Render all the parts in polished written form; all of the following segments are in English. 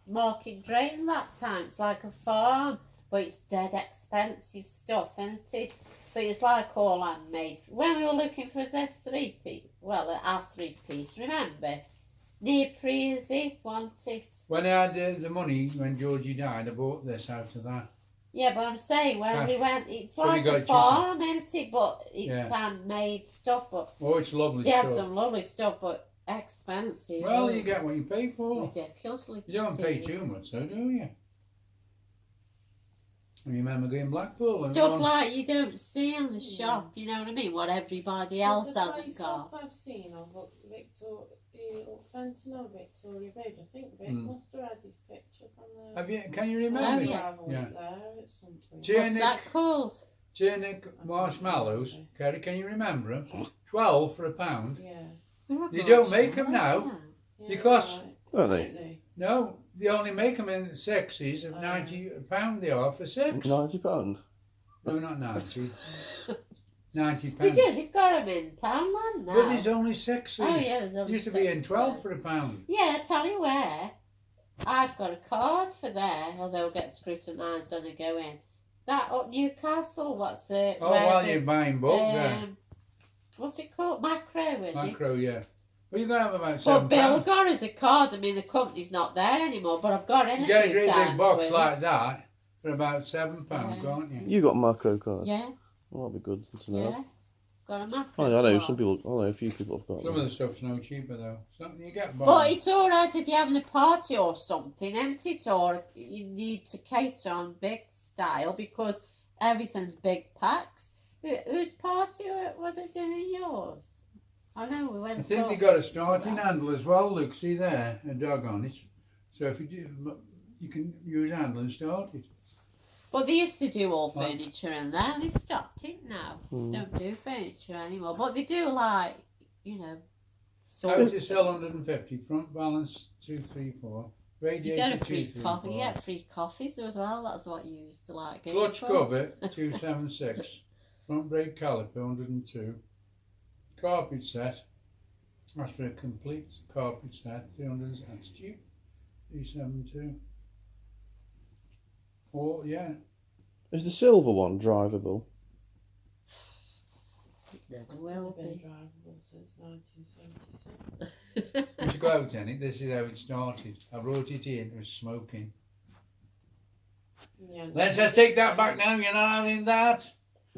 Market Drain that time. It's like a farm, but it's dead expensive stuff, isn't it? But it's like all handmade. When we were looking for this 3-piece, well, our 3-piece, remember? Near is it, wasn't it? When I had the money, when Georgie died, I bought this out of that. Yeah, but I'm saying when we went, it's like got a it farm, isn't it? But it's handmade stuff. But oh, it's lovely they stuff. had some lovely stuff, but expensive. Well, you get what you pay for. Ridiculously. You don't pay too much, though, do you? I remember going Blackpool. Stuff like you don't see in the shop, you know what I mean? What everybody else hasn't got. I've seen of Fenton or Victoria Road. I think Vic must have had his picture from there. Have you? Can you remember? Yeah. What's that called? Chernick marshmallows. Kerry, can you remember them? 12 for £1. Yeah. You don't make them now because Don't they? no, they only make them in 6s of £90 they are for 6. £90? No, not 90. £90. They do, they've got them in Poundland now. But there's only 6s. Oh yeah, there's only Used to be in 6, 12 for £1. Yeah, I tell you where. I've got a card for there, although it'll get scrutinised when I go in. That up Newcastle, what's it? Oh, while you're buying bulk there. What's it called? Macro, is it? Macro, yeah. Well, you're going to have about £7. But Bill got us a card. I mean, the company's not there anymore, but I've got it in You get a few great times big box with like it. that for about £7, can't you? You got a macro card? Yeah, Well, that'd be good to know. yeah. Got a macro Oh, yeah, I know card. some people. I know a few people have got Some them. of the stuff's no cheaper though. Something you get But bought. it's all right if you're having a party or something, isn't it? Or you need to cater on big style because everything's big packs. Whose party was it doing yours? I know we went. I think they got a starting handle as well. Look, see there, a dog on it. So if you do, you can use handle and start it. But they used to do all furniture in there. They've stopped it now. They don't do furniture anymore. But they do like, you know. How to sell 150? Front balance 2, 3, 4. Radiator You get a 2, free 3, coffee. 4. You get free coffees as well. That's what you used to like. Clutch cover 276. Front brake caliper 102. Carpet set. That's for a complete carpet set. 300. That's cheap. 372. Oh yeah. Is the silver one drivable? Never will It's been be. drivable since 1976. We should go out in it. This is how it started. I brought it in. It was smoking. Yeah, Let's just take that back now. You're not having that.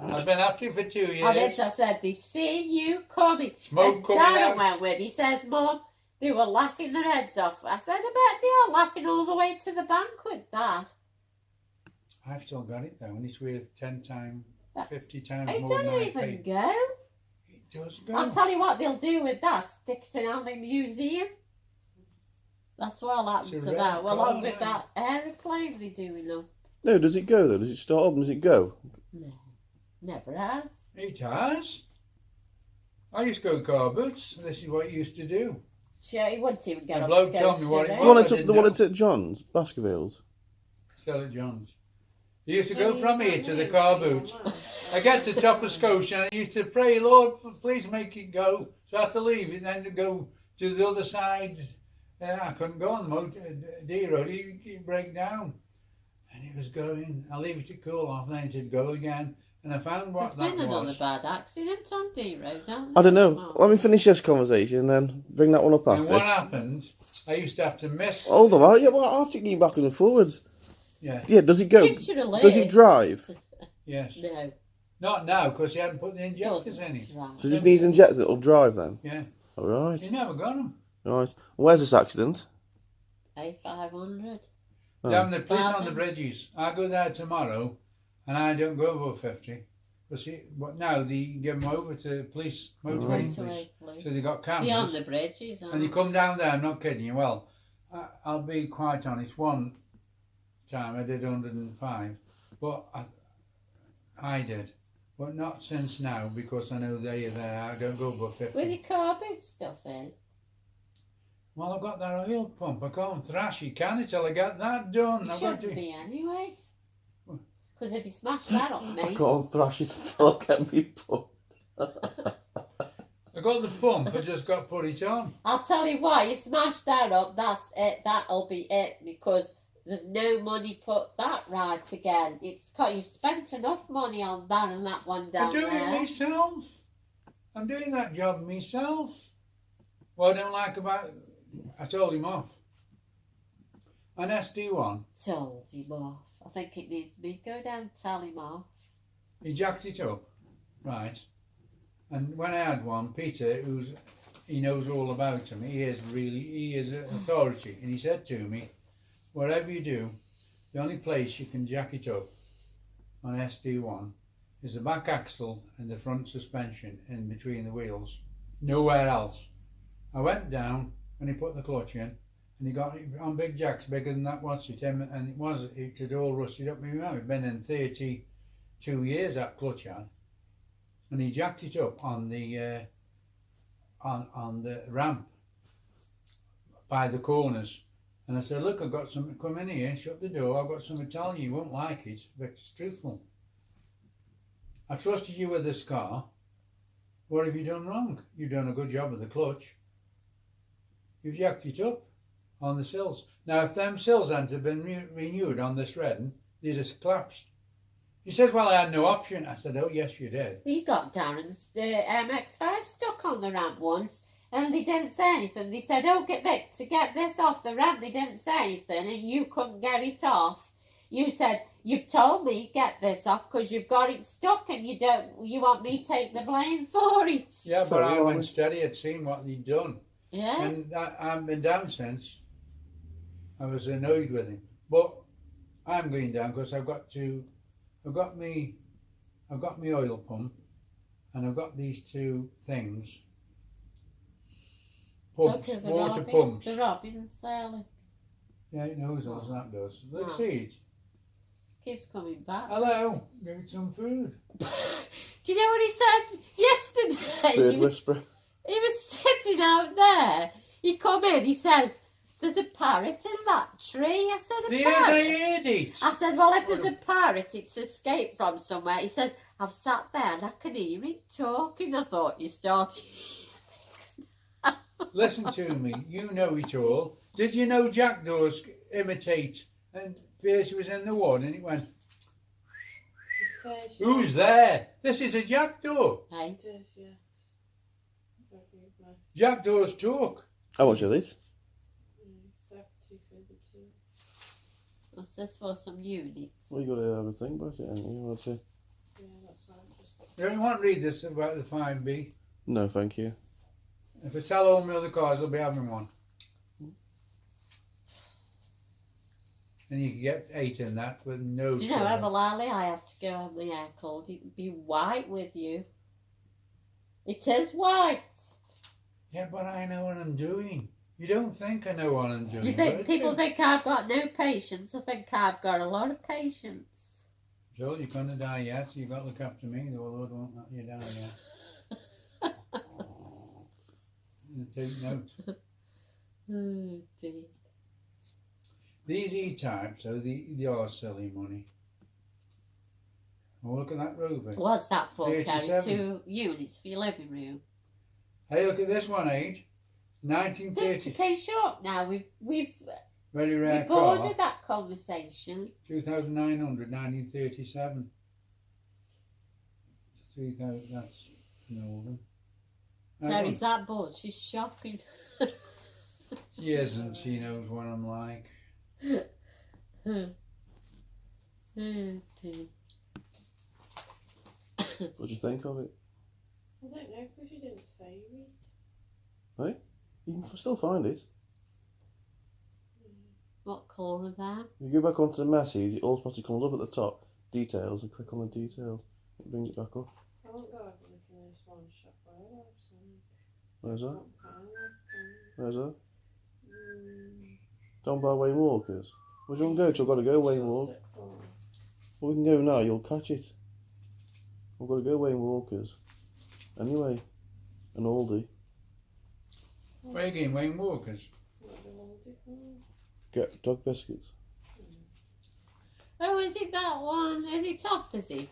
I've been after you for 2 years. And then I said, they've seen you coming. Smoke and coming Darren out. went with. He says, Mum, they were laughing their heads off. I said, I bet they are laughing all the way to the bank with that. I've still got it though, and it's worth 10 times, 50 times It more than don't I even paid. go. It does go. I'll tell you what they'll do with that. Stick it in the museum. That's what'll happen It's to a red that. Well, colour, along with yeah. that aeroplane they're doing them. No, does it go though? Does it start up and does it go? No, never has. It has. I used to go car boots. This is what I used to do. Sure, he wouldn't even get The up bloke to told me what it The was. one I at didn't the one know. at John's Baskervilles. Still at John's. He used to go from here to the car boot. I get to top of Scotia and I used to pray, Lord, please make it go. So I had to leave it then to go to the other side. I couldn't go on the motor D road. He'd break down. And it was going. I leave it to cool off, then it'd go again. And I found what There's that been another was. bad accident on D Road, hasn't I there? don't know. Let me finish this conversation and then bring that one up And what after. happened, I used to have to miss. Hold on, yeah, well, I have to keep backwards and forwards. Yeah, Yeah, does it go? Picture of Does it Liz. drive? yes. No. Not now, because he hadn't put the injectors Doesn't in it. drive. So it just needs injected, it'll drive then? Yeah. All right. He never got them. Right. Where's this accident? A500. Oh. They're having the police on Bargain. the bridges. I go there tomorrow, and I don't go above 50. But now they give them over to police, motorway police. Motorway police. So they got cameras. Beyond the bridges. And you come down there, I'm not kidding you. Well, I'll be quite honest. One time I did 105, but I did. But not since now, because I know they are there. I don't go above 50. With your car boot stuff in. Well, I've got that oil pump. I can't thrash it, can I, till I get that done? You I've got shouldn't to... be anyway. Because if you smash that up, I mate. can't thrash it until I get me put. I I got the pump, I just got to put it on. I'll tell you what, you smash that up, that's it, that'll be it, because there's no money put that right again. You've spent enough money on that and that one down I'm doing there. it myself. I'm doing that job myself. What I don't like about, I told him off. An SD1, Told him off. I think it needs me. Go down and tell him off. he jacked it up, right? And when I had one, Peter, he knows all about him. He is an authority, and he said to me, whatever you do, the only place you can jack it up on SD1 is the back axle and the front suspension in between the wheels. Nowhere else. I went down when he put the clutch in, and he got it on big jacks bigger than that, what's it, and it had all rusted up. Remember, it'd been in 32 years, that clutch had. And he jacked it up on the ramp by the corners. And I said, look, I've got something, come in here, shut the door, I've got something to tell you, you won't like it, but it's truthful. I trusted you with this car. What have you done wrong? You've done a good job with the clutch. You've jacked it up on the sills. Now, if them sills hadn't been renewed on this Redden, they'd have collapsed. He says, well, I had no option. I said, oh, yes, you did. He got Darren's MX-5 stuck on the ramp once, and they didn't say anything. They said, oh, get Vic to get this off the ramp. They didn't say anything, and you couldn't get it off. You said, you've told me get this off because you've got it stuck, and you want me to take the blame for it. Yeah, but I went steady. I'd seen what they'd done. Yeah. And I haven't been down since. I was annoyed with him. But I'm going down because I've got my oil pump, and I've got these two things. Pumps, Look, water pumps. The Robin's there, look. Yeah, it knows us, that does. Let's see it. Keeps coming back. Hello, give it some food. Do you know what he said yesterday? Bird whisperer. He was sitting out there. He come in, he says, there's a parrot in that tree. I said, a Yes, I parrot? heard it. I said, well, if there's a parrot, it's escaped from somewhere. He says, I've sat there and I can hear it talking. I thought you started. Listen to me, you know it all. Did you know jackdaws imitate? And Pierce was in the wood and it went, who's there? This is a jackdaw. Hey? It is, yes. Jackdaws talk. How much are these? 70 for the two. What's this for, some units? Well, you got to have a think about it, haven't you? What's it? Yeah, that's what I'm just... You don't want to read this about the 5B? No, thank you. If I tell all my other cars, I'll be having one. And you can get 8 in that with no Do you know, trouble. Everlally, I have to go have my hair called. It would be white with you. It is white. Yeah, but I know what I'm doing. You don't think I know what I'm doing. You think but I people do. think I've got no patience? I think I've got a lot of patience. Joel, you're going to die yet. You've got to look after me. The Lord won't let you die yet. And take note. Oh, dear. These E-types, they are silly money. Oh, look at that Rover. What's that for, Kerry? 37. 2 units for your living room. Hey, look at this one, Age. In 1930. case you're up now, we've Very rare bored car. with that conversation. 2,900, 1937. 3,000, that's an old one. Kerry's that bored. She's shopping. She isn't. She knows what I'm like. Oh, dear. What do you think of it? I don't know, because you didn't say it. You can still find it. What colour are that? If you go back onto the message, it automatically comes up at the top, details, and click on the details. It brings it back up. I won't go over looking at this one shop where I have some. Where's that? Not found last time. Where's that? Mm, Down by Wayne Walker's. Where's you want to go? 'Cause I've got to go Wayne Walker. Sussex or- Well, we can go now, you'll catch it. We've got to go Wayne Walker's. Anyway, an Aldi. Where you going, Wayne Walker's? what do I want to do? Get dog biscuits. Oh, is it that one? Is it opposite?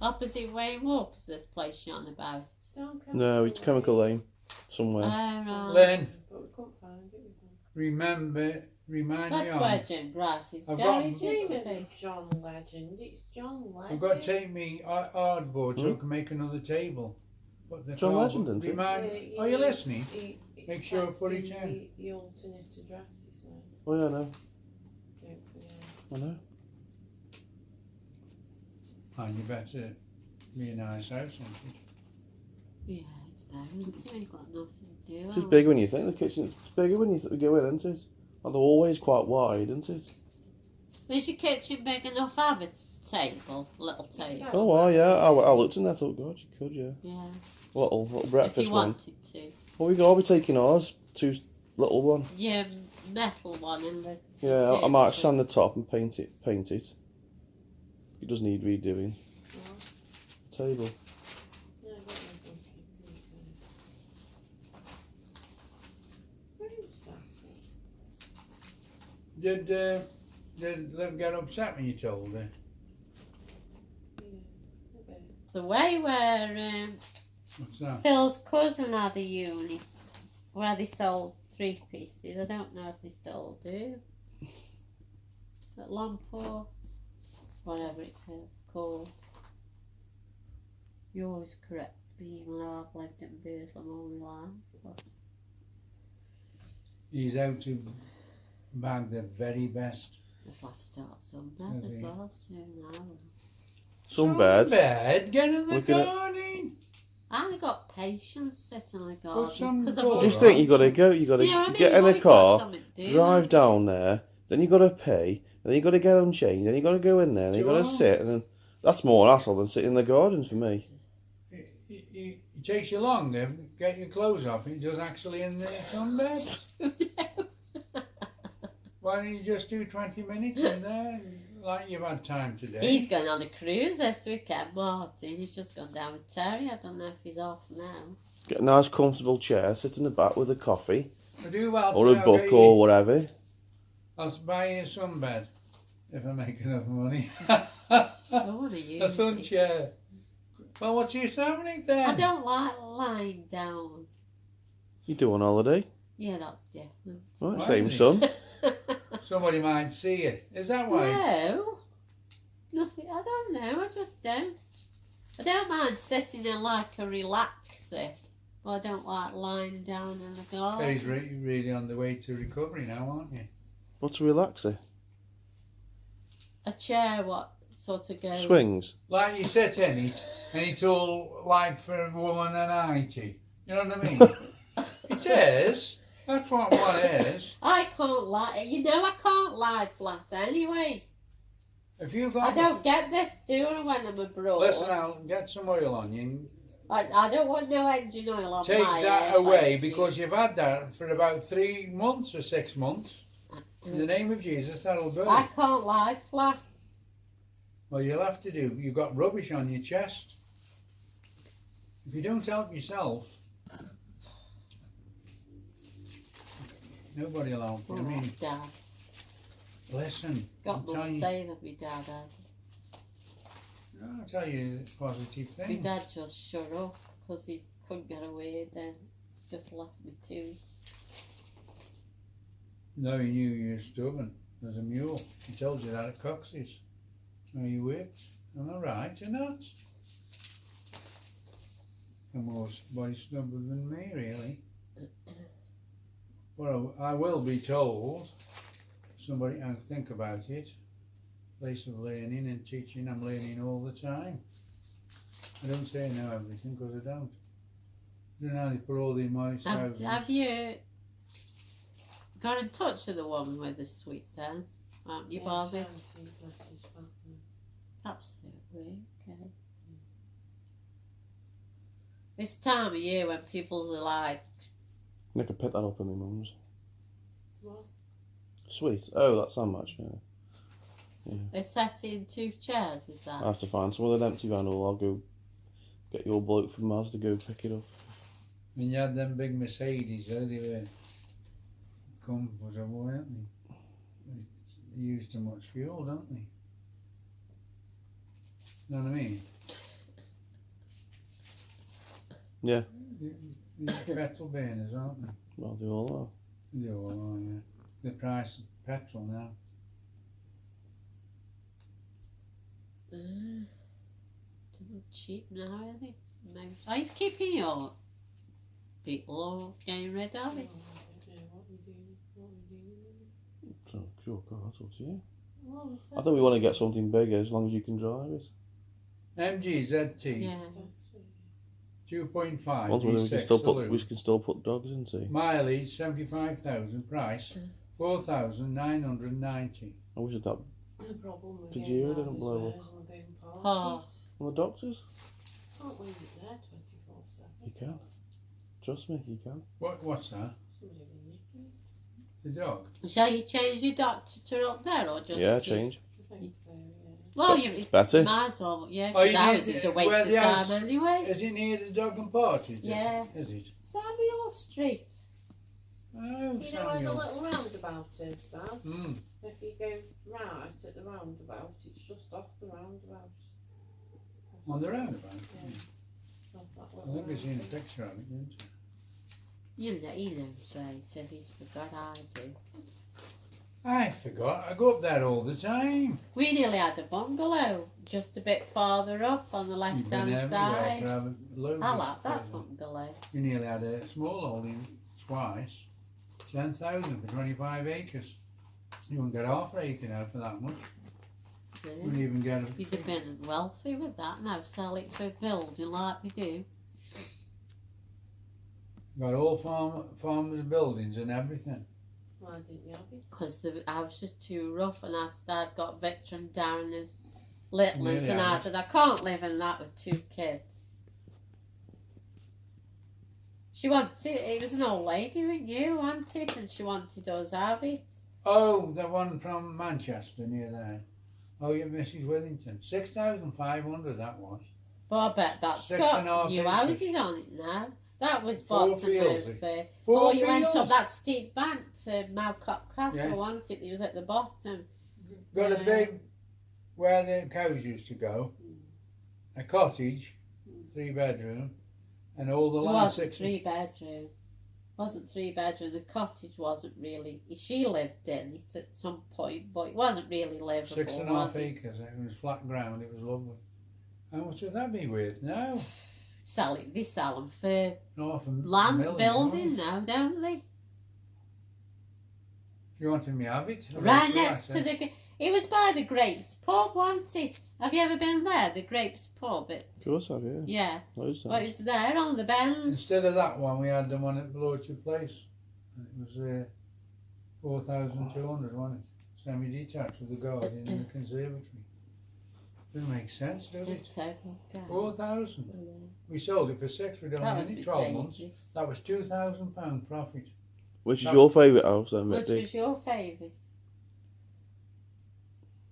Opposite Wayne Walker's, this place you're on about? Down No, it's Chemical Lane somewhere. Len, But we couldn't find it. remind me That's on. where Jim Grass's I've got- garage It used to is be. John Legend. It's John Legend. I've got to take me hardboard so I can make another table. But the John car- Legend, isn't it? remind, Are you listening? Make sure I put it texted in. The alternate address, he said. Oh yeah, I know. Don't forget. I know. And you better be a nice house, isn't it? Yeah, it's better, isn't it? You've got nothing to do. It's bigger when you think the kitchen. It's bigger when you go in, isn't it? And they're always quite wide, isn't it? Is your kitchen big enough to have a table? Little table? Oh, well, yeah. I looked in there. Thought, God, you could, yeah. Yeah. Little If breakfast you one. wanted to. Well, I'll be taking ours. Two little one. Yeah, metal one in the. Yeah, I might two. sand the top and paint it. It does need redoing. Table. No, I don't know. Who's sassy? Did Liv get upset when you told her? Yeah, a bit. The way where What's that? Phil's cousin had a unit where they sold 3 pieces. I don't know if they still do. At Lamport, whatever it's called. You're always correct, even though I've lived in Burslem all my life. But He's out to bag the very best. just have to start Sunday as well soon now. Some beds. Bed, get in the Look at it. garden. I ain't got patience sitting in the Put some garden. 'Cause I've colour always Just think, you got got to some- go. You got to You know what I mean? get You've in a always got car, something to do, drive haven't down there. Then you got to pay. Then you got to get them changed. Then you got to go in there. Then you got to Sure. sit. And then that's more hassle than sitting in the garden for me. It takes you long to get your clothes off. It does actually in the sunbed. Why don't you just do 20 minutes in there, like you've had time today? He's going on a cruise this weekend, Martin. He's just gone down with Terry. I don't know if he's off now. Get a nice comfortable chair, sit in the back with a coffee I do well or too, a book or whatever. I'll buy you a sunbed if I make enough money. I want to use A sun it. chair. Well, what's use having it then? I don't like lying down. You do on holiday, Yeah, that's different. right? Why Same isn't sun. Somebody might see it. Is that why? No, nothing. I don't know. I just don't. I don't mind sitting in like a relaxer, but I don't like lying down in the garden. He's really on the way to recovery now, aren't you? What's a relaxer? A chair, what sort of goes? Swings. Like you sit in it, and it's all like for a woman and 90. You know what I mean? It is. That's what one is. I can't lie. You know, I can't lie flat anyway. If you got, I don't get this, do I, when I'm abroad? listen, I'll get some oil on you. I don't want no engine oil on Take my that hair, away thank you. because you've had that for about 3 months or 6 months. In the name of Jesus, that'll do. I can't lie flat. Well, you'll have to do. You've got rubbish on your chest. If you don't help yourself, nobody will help you. I mean, Dad. listen. Got I'll mum tell you, saying that my dad had. I'll tell you a positive My thing. dad just shut up because he couldn't get away then. Just left me to. No, he knew you were stubborn as a mule. He told you that at Cox's. No, you whipped. Am I right or not? You're more body stubborn than me, really. Well, I will be told. Somebody, I think about it. Place of learning and teaching, I'm learning all the time. I don't say I know everything because I don't. I don't know how they put all the money Have you got in touch with the woman with the sweet then? Aren't you, Barbie? Perhaps they're at work, okay. It's time of year when people are like, I can pick that up in my mum's. What? Sweet. Oh, that's how much. Yeah. they're set in 2 chairs, is that? I have to find some with an empty van, or I'll go get your bloke from Mars to go pick it up. When you had them big Mercedes, they were comfortable, weren't they? They use too much fuel, don't they? You know what I mean? Yeah. The petrol burners, aren't they? Well, they all are. They all are, yeah. The price of petrol now. Doesn't cheap now, I think. Are you keeping your people or getting rid of it? So, sure, God, that's up to you. Well, I think we want to get something bigger as long as you can drive it. MGZT Yeah. 2.5 Once we can G6 still put, saloon. we can still put dogs in, see. Mileage 75,000. Price 4,990. I wish that. The problem with Did getting you? It out didn't is blow where's up. one being parked. Oh. Well, the doctors? Can't leave it there 24/7. You can. Trust me, you can. What's that? Somebody will nick it. The dog? Shall you change your doctor to up there or just Yeah, keep- change. I think so, yeah. Well, you Better. might as well, yeah, Oh, you because ours need is to- a waste where of the time house- anyway. Is it near the dog and party? Yeah. Is it? Is that your street? Oh, You know where the Samuel. little roundabout is, Dad? Mm. If you go right at the roundabout, it's just off the roundabout. On the roundabout? Yeah. Off that I little think I've seen a roundabout. picture of it, didn't you? He knows where it is. He's forgot I do. I forgot. I go up there all the time. We nearly had a bungalow just a bit farther up on the You've left been hand everywhere side. to have a load I of like that stuff. bungalow. We nearly had a small holding twice. 10,000 for 25 acres. You wouldn't get half an acre now for that much. You Yeah. wouldn't even get a... You'd have been wealthy with that now, sell it for building like we do. Got all farmers' buildings and everything. Why didn't you have it? Because the house was too rough and our dad got Victor and Darren as little ones Really, and I Anna? said I can't live in that with 2 kids. She wanted it was an old lady who knew wanted and she wanted us to have it. Oh, the one from Manchester near there. Oh, yeah, Mrs. Withington. 6,500 that was. But I bet that's 6.5 got new acres. houses on it now. That was 4 bottom fields. of 4 before you went fields. up that steep bank to Malcott Castle, Yeah. wasn't it? It was at the bottom. Got a Yeah. big, where the cows used to go, a cottage, 3-bedroom, and all the It land wasn't 6. 3-bedroom. Wasn't 3-bedroom. The cottage wasn't really. She lived in it at some point, but it wasn't really livable. 6.5 was it? acres. It was flat ground. It was lovely. How much would that be worth now? Sell it. They sell them for North land building now, don't they? You wanted me to have it? Right next to the. It was by the Grapes pub, wasn't it? Have you ever been there? The Grapes pub. It's, Of course, I have, yeah. yeah. Loads of Well, it times. was there on the bend. Instead of that one, we had the one at Blorchard Place. It was 4,200, wasn't it? Semi-detached with the garden and the conservatory. Doesn't make sense, does it? It's okay. 4,000. Yeah. We sold it for 6. We don't That was need my it 12 months. favourite. That was £2,000 profit. Which is your favourite house then, Which Mick? was your favourite?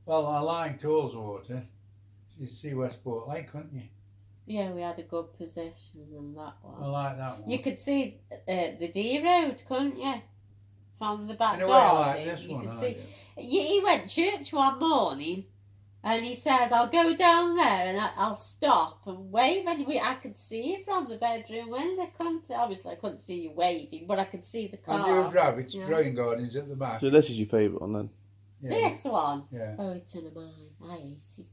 Well, I liked Hallswater. You see Westport Lake, couldn't you? Yeah, we had a good position on that I one. like that one. You could see the D road, couldn't you? From the back In a way, I like garden. this You one. could I see. do. He went church one morning, and he says, "I'll go down there and I'll stop and wave." And I could see you from the bedroom window. Obviously, I couldn't see you waving, but I could see the And there was car. rabbits Yeah. growing gardens at the back. So this is your favourite one then? Yeah. This one. Yeah. Oh, it's in mine. I hate it.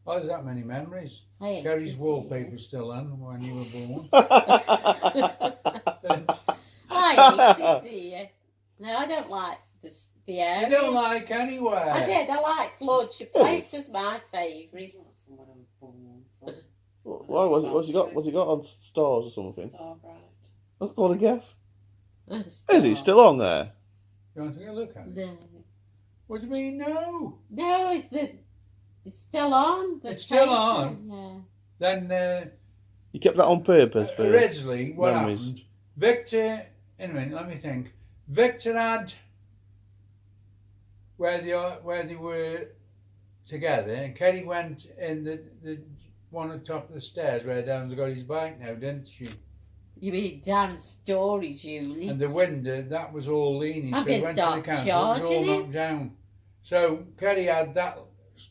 Oh, there's that many memories. I hate Gary's it. wallpaper's still on when you were born. I hate it here. No, I don't like the area. You don't like anywhere. I did. I like Lordship Place was my favourite. Why was it? What's he got on stars or something? Starbright. Let's go on a guess. Is it still on there? You want to take a look at it? No, What do you mean, no? no, it's still on. The It's still paper, on? Then You kept that on purpose for originally, what memories. happened? Victor, in a minute, let me think. Victor had where they were together, and Kerry went in the one at the top of the stairs where Dan's got his bike now, didn't she? You mean Darren's storage unit? And the window, that was all leaning, I'm so he gonna went to the start council, it was all charging him. knocked down. So Kerry had that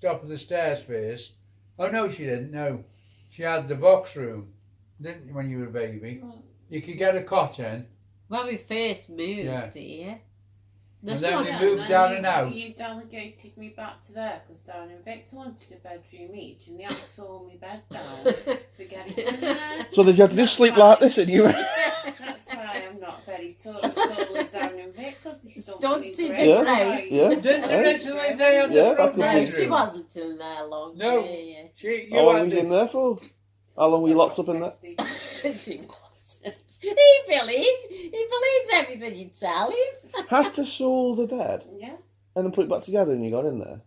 top of the stairs first. Oh no, she didn't, no. She had the box room. didn't you, when you were a baby? You could get a cot in. When we first moved Yeah. here. No, And then sure. we Yeah, moved then down you, and out. You delegated me back to there because Darren and Victor wanted a bedroom each, and they had to saw me bed down to get it in there. So did you have to just sleep like this in you? That's why I'm not very tall as Darren and Vic, because they Stunted stunted and Yeah, great. yeah. Didn't Hey. originally they had Yeah, the front that could No, be. she bedroom? wasn't in there long. No. Yeah. You How long had were you in the, there for? How long were you locked up in there? She wasn't. He believes everything you tell him. Had to saw the bed Yeah. and then put it back together and you got in there.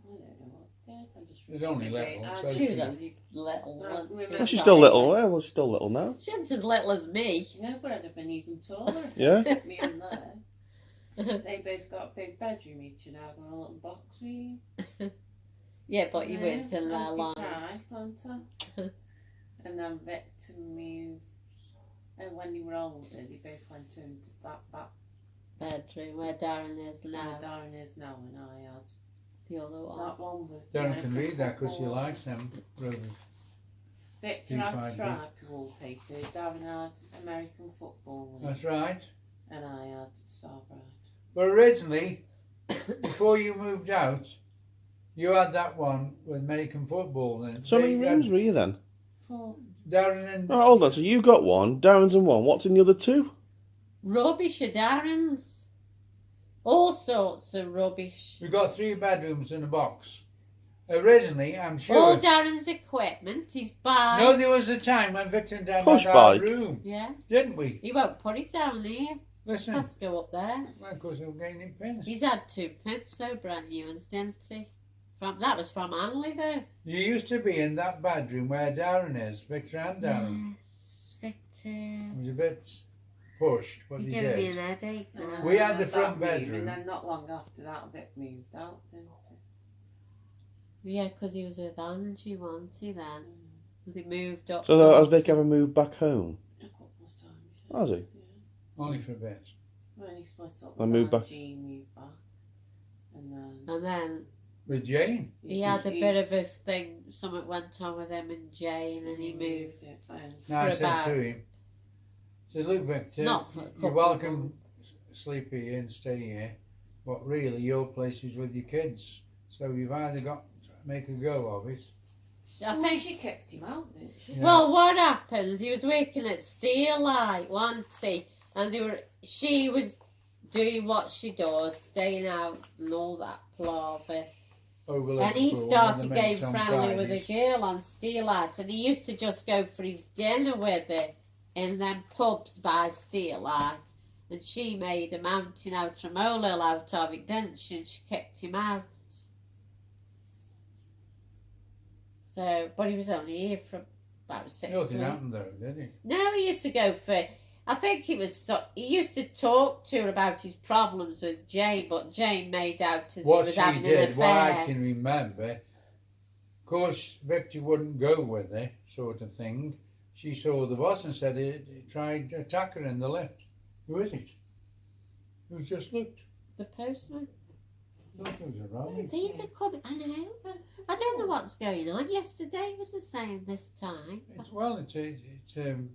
I don't know what did. I just It was only remember little, it. so She was only little No, once. remember- Well, she's still little. Yeah, well, she's still little now. She wasn't as little as me. No, but I'd have been even taller. Yeah. Me and there. They both got a big bedroom each, and I got a little box room. Yeah, but you Yeah, weren't in there I was long. deprived, wasn't I? And then Victor moved, and when they were older, they both went into that back Bedroom where Darren is where now. Darren is now, and I had The other one. that one with Darren American can read that because you football. like them brothers. Victor had D5, stripy wallpaper, Darren had American football. That's ones, right. And I had Starbright. But originally, before you moved out, you had that one with American football. And So many they- rooms were you then? For Darren and Oh, hold on. So you got one, Darren's in one. What's in the other two? Rubbish at Darren's. All sorts of rubbish. we got 3 bedrooms in a box. Originally, I'm sure. All Darren's equipment. He's buying. No, there was a time when Victor and Dan Push had our bike. room, Yeah. didn't we? He won't put it down here. It Listen, has to go up there. well, of course, they were gaining pins. He's had 2 pins though, brand new ones, didn't he? That was from Hanley though. You used to be in that bedroom where Darren is, Victor and Darren. Yes, Victor. It was a bit pushed, but You're he giving me did. an headache now. We had the that front room, bedroom. And then not long after that, Vic moved out, didn't Yeah, because he was with Angie, wasn't he then? They moved up. So has Vic ever moved back home? he? A couple of times. Yeah. Has he? Yeah. Only for a bit. When he split up And with moved back. Angie, he moved back. And then And then With Jane. he had a bit of a thing, something went on with him and Jane, and he moved it. And No, I for said about. to him, I said, look, Victor, Not for a couple you're of welcome sleep here and stay here, but really your place is with your kids. So you've either got to make a go of it. I well, think. she kicked him out, didn't she? Yeah. Well, what happened? He was working at Steelite, wasn't he? And she was doing what she does, staying out and all that palaver. Over And he Liverpool, started and the getting mates on friendly with a Fridays. girl on Steelite, and he used to just go for his dinner with her in them pubs by Steelite. And she made a mountain out of molehill out of it, didn't she? And she kicked him out. So, but he was only here for about 6 Nothing weeks. happened though, did he? No, he used to go for. I think he used to talk to her about his problems with Jane, but Jane made out as What he was she having an did, what I affair. can remember, of course, Victor wouldn't go with her, sort of thing. She saw the boss and said he tried to attack her in the lift. Who is it? Who just looked? The postman. Look, there was a rabbit. These are coming. I know. I don't know what's going on. Yesterday was the same this time. Well, it's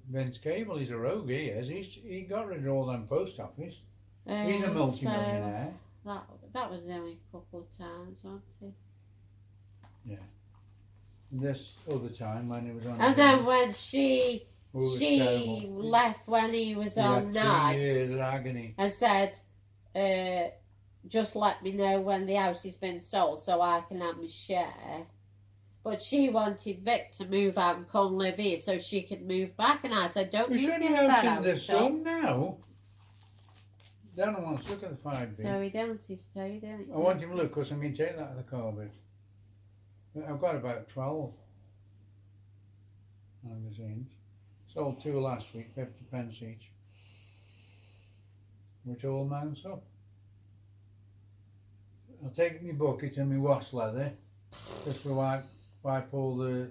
Vince Cable. He's a rogue. He is. He got rid of all them post office. He's a multi-millionaire. So that was only a couple of times, wasn't it? This other time when he was on. And then when she it was she terrible. left when he was He on had 3 years of nights agony. and said, just let me know when the house has been sold so I can have my share. But she wanted Vic to move out and come live here so she could move back. And I said, don't We you shouldn't give be that out in the house up. sun now. Dan wants to look at the 5B. So he don't, he stayed in it. I want him to look because I'm going to take that out of the cupboard. But I've got about 12 magazines. Sold 2 last week, 50 pence each. Which all mounts up. I'll take my bucket and my wash leather just to wipe all the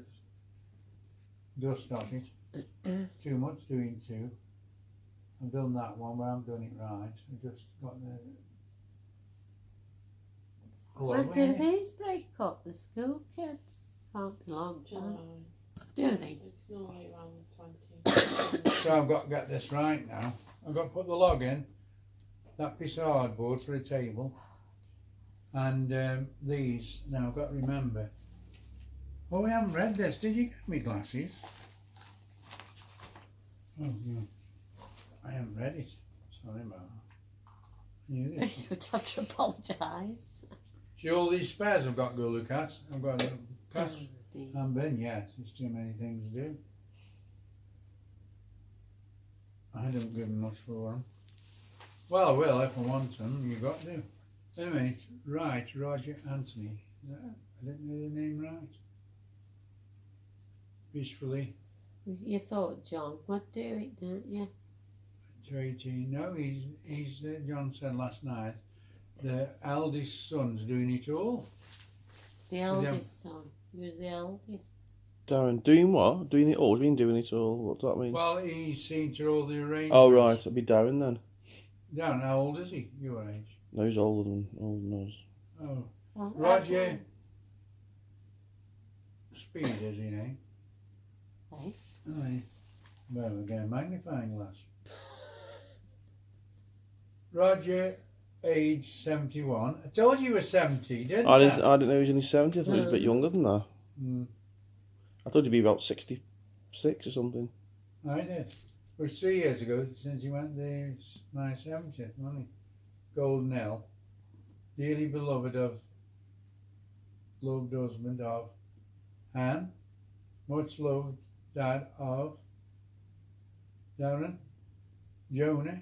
dust off it. Too much doing 2. I've done that one, but I haven't done it right. I've just got the glove When in do it. these break up? The school kids can't be long, July. do they? It's normally around the 20th. So I've got to get this right now. I've got to put the log in, that piece of hardboard for a table, and these. Now I've got to remember. Oh, we haven't read this. Did you get me glasses? Oh, no. I haven't read it. Sorry about that. You You don't have to apologise. see all these spares I've got to go look at. I've got to look at. Oh, dear. I haven't been yet. There's too many things to do. I don't give them much for them. Well, I will if I want them. You've got to. Anyway, it's right, Roger Anthony. Is that, I didn't know the name right. Peacefully. You thought John would do it, didn't you? 218. No, he's John said last night, the eldest son's doing it all. The eldest son. Who's the eldest? Darren, doing what? Doing it all? What do you mean doing it all? What does that mean? Well, he's seen to all the arrangements. Oh, right. It'll be Darren then. Dan, how old is he? Your age? No, he's older than us. Oh. Well, Roger Speed, is he name? Hey? Aye. Well, we're getting a magnifying glass. Roger, age 71. I told you he was 70, didn't I? I didn't know he was only 70. I thought he was a bit younger than that. Mm, I thought he'd be about 66 or something. I did. It was 3 years ago since he went there. It's my 70th, wasn't he? Golden L. Dearly beloved of, loved husband of, Anne. Much loved dad of, Darren. Jonah.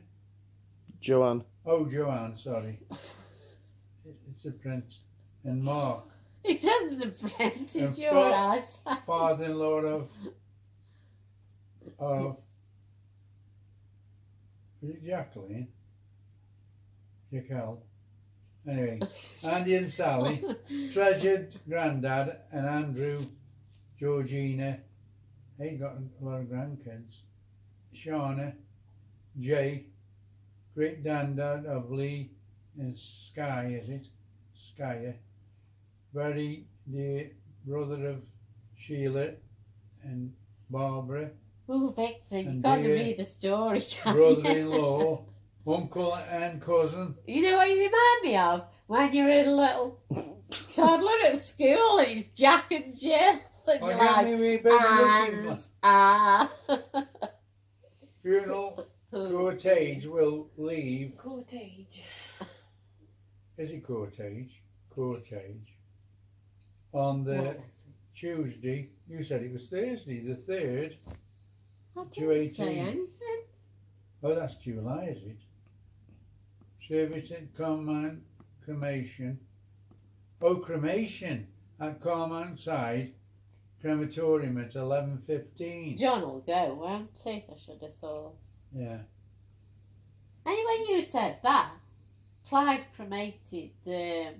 Joanne. Oh, Joanne, sorry. It's a print. And Mark, It isn't the French, And it's your eyes. father-in-law of is it Jacqueline? Jackal. Anyway, Andy and Sally, treasured granddad, and Andrew, Georgina. He got a lot of grandkids. Shauna, Jay, great granddad of Lee and Sky, is it? Skyer. Very dear brother of Sheila and Barbara. Oh, Victor, you've And got to dear read a story, can't you? Brother-in-law, uncle and cousin. You know what you remind me of? When you're a little toddler at school and it's Jack and Jill. And Oh, you're get like, me a wee baby looking glass. Funeral cortege will leave. Cortege. Is it cortege? Cortege. On the Tuesday. You said it was Thursday, the 3rd. I didn't say 218. anything. Oh, that's July, is it? Service at Carmine Cremation. Oh, cremation at Carmine Side Crematorium at 11:15. John will go, won't he? I should have thought. Yeah. Anyway, you said that. Clive cremated, who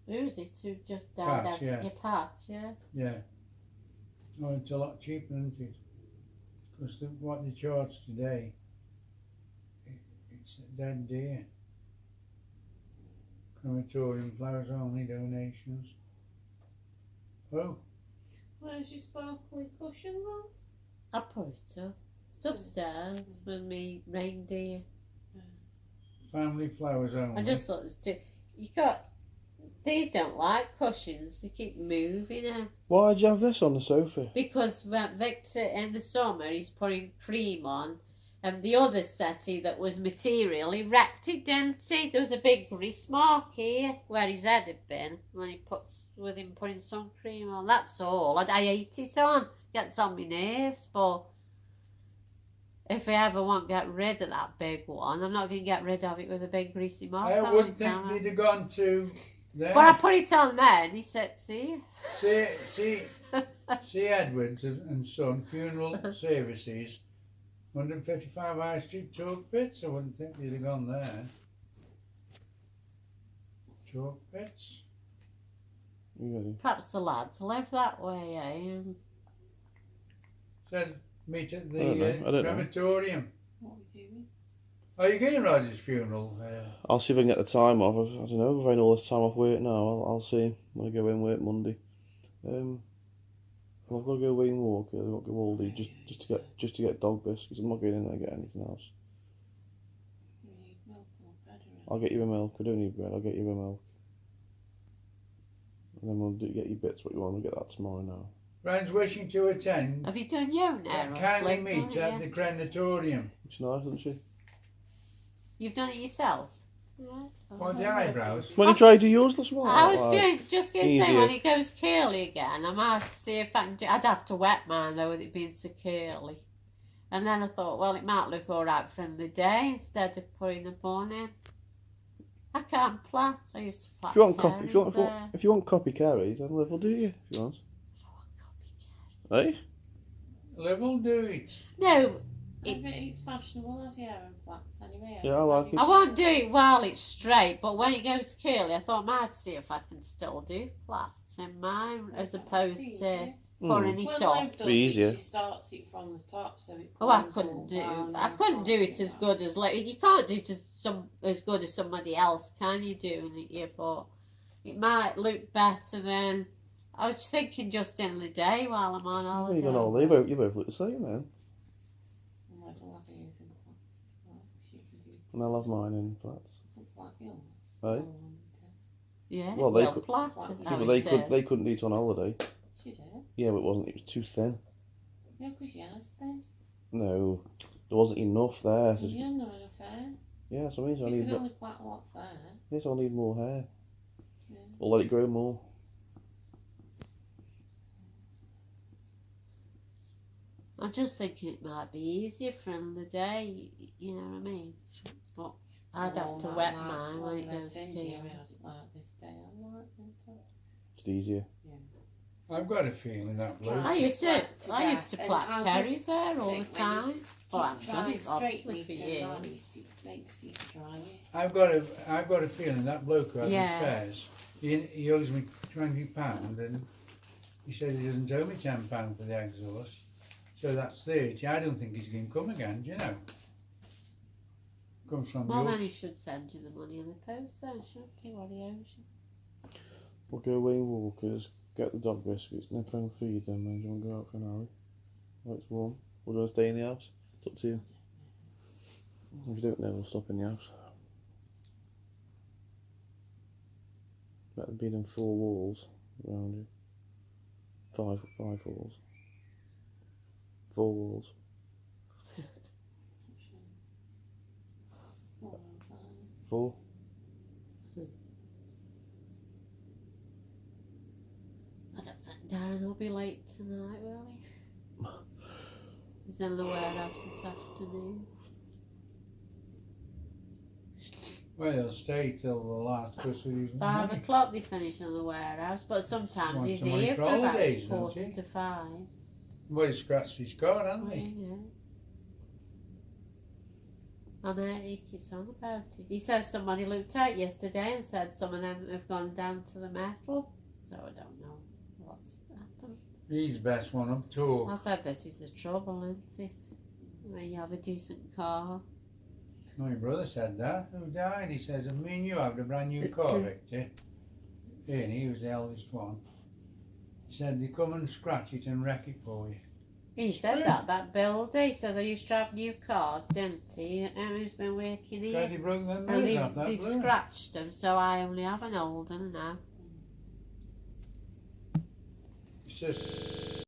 is it who just died Pat, out yeah. your Pat, yeah? Yeah. Oh, it's a lot cheaper, isn't it? Because what they charge today, it's dead dear. Crematorium, flowers only, donations. Oh, Where's your sparkly cushion, Rob? I put it up. It's upstairs with me reindeer. family flowers only. I just thought there's two. You got. These don't like cushions. They keep moving now. Why'd you have this on the sofa? Because when Victor in the summer he's putting cream on, and the other settee that was material, he wrecked it, didn't he? There was a big grease mark here where his head had been when he puts with him putting sun cream on. That's all. I hate it on. Gets on my nerves, but if I ever want to get rid of that big one, I'm not going to get rid of it with a big greasy mark. I on wouldn't it, think am I? they'd have gone to there. But I put it on there and he said, see? See Edwards and Son funeral services, 155 High Street, Chalk Pits. I wouldn't think they'd have gone there. Chalk Pits. You ready? Perhaps the lads live that way, eh? Said meet at I don't know. the crematorium. What are you doing? Are you going to Roger's funeral? I'll see if I can get the time off. I don't know if I know all this time off work now. I'll see when I go in work Monday. Well, I've got to go away and walk. I've got to go all day just to get dog biscuits. I'm not going in there to get anything else. You need milk or bread I'll get you a milk. I don't need bread. I'll get you a milk. And then we'll get you bits what you want. We'll get that tomorrow now. Friends wishing to attend Have you done your nails? kindly meet at the crematorium. It's nice, isn't she? You've done it yourself? Right. What, the eyebrows? When you try to do yours this morning? I was just going to say, easier. when it goes curly again, I might see if I can do. I'd have to wet mine though, with it being so curly. And then I thought, well, it might look all right for the day instead of putting a bun in. I can't plait. I used to plait. If you want copy carries, then Liv will do you if you want. Hey? Liv will do it. No, It's fashionable of hair and plaits anyway. Yeah, I like it. I won't do it while it's straight, but when it goes curly, I thought I might see if I can still do plaits in mine as opposed to putting it Well, off. Liv does Be easier. it, she starts it from the top so it Oh, I comes couldn't all do. down I and couldn't do it all as that. good as like you can't do it as good as somebody else, can you? Doing it, yeah, but it might look better than. I was thinking just in the day while I'm on holiday. You don't know, you both look the same then. And Liv will have hers in plaits as well. She can do And I'll have mine in flats. black yours. Hey? Yeah, Well, well, they could- plait. Yeah, but they couldn't eat on holiday. She did. Yeah, but it wasn't. It was too thin. Yeah, because she has then. No, there wasn't enough there. So Yeah, not enough hair. yeah, so it means She I need. can only plait what's there. Yes, I need more hair. Yeah. Or let it grow more. I'm just thinking it might be easier for the day. You know what I mean? But I'd have to wet mine when it goes Yeah, curly. we had it like this day. I'm like, Just easier. I've got a feeling that bloke. I used to And plait I'll carries just there all the think when time. you Well, I've keep done drying it obviously straight for meat years. and non-meat, it makes it drier. I've got a feeling that bloke who has Yeah. the spares, he owes me £20 and he says he doesn't owe me £10 for the exhaust. So that's 30. I don't think he's going to come again, do you know? Comes from Well, then York. he should send you the money in the post then, shouldn't he, what he owes you? We'll go away and walkers, get the dog biscuits, nip home, feed them, and do you want to go out for an hour? While it's warm. We're going to stay in the house. It's up to you. If you don't know, we'll stop in the house. Better than being in 4 walls around you. 5 walls. 4 walls. Four and five. 4. I don't think Darren will be late tonight, will he? He's in the warehouse this afternoon. Well, he'll stay till the last because he's 5 o'clock they finish in the warehouse, but sometimes Wants he's the money here for for about holidays, don't 4:45. Well, he scratched his car, hasn't Well, he? you know. I know, he keeps on about it. He says somebody looked out yesterday and said some of them have gone down to the metal, so I don't know what's happened. He's the best one up to. I said this is the trouble, isn't it? When you have a decent car. My brother said that. Who died? He says, me and you have a brand new car, Victor. And he was the eldest one. He said, they come and scratch it and wreck it for you. He said that builder. He says I used to have new cars, didn't he? And he's been working Glad here. he broke them And nose off that they've blue. scratched them, so I only have an old one now. He says,